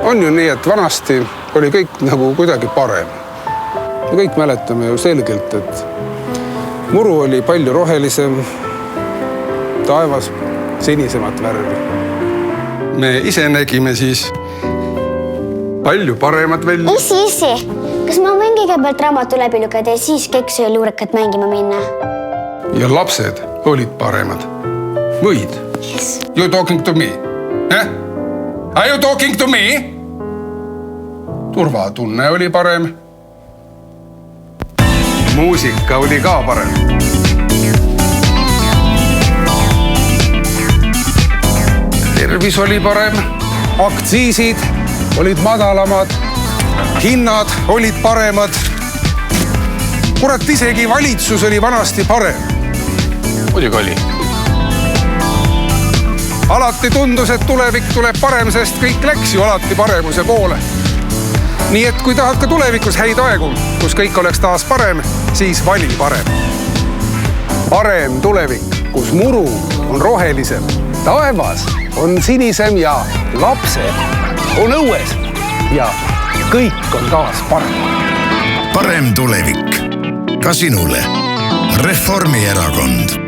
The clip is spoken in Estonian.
On ju nii, et vanasti oli kõik nagu kuidagi parem. Me kõik mäletame ju selgelt, et muru oli palju rohelisem, taevas sinisemat värvi. Me ise nägime siis palju paremat välja. Isi, kas ma võin kõigepealt raamatu läbi lugeda ja siis keksu ja luurekat mängima minna? Ja lapsed olid paremad. Võid? Yes. You talking to me? Are you talking to me? Turvatunne oli parem. Muusika oli ka parem. Tervis oli parem. Aktsiisid olid madalamad. Hinnad olid paremad. Kurat, isegi valitsus oli vanasti parem. Muidugi oli. Alati tundus, et tulevik tuleb parem, sest kõik läks ju alati paremuse poole. Nii et kui tahad ka tulevikus häid aegu, kus kõik oleks taas parem, siis vali parem. Parem tulevik, kus muru on rohelisem, taevas on sinisem ja lapsed on õues ja kõik on taas parem. Parem tulevik ka sinule. Reformierakond.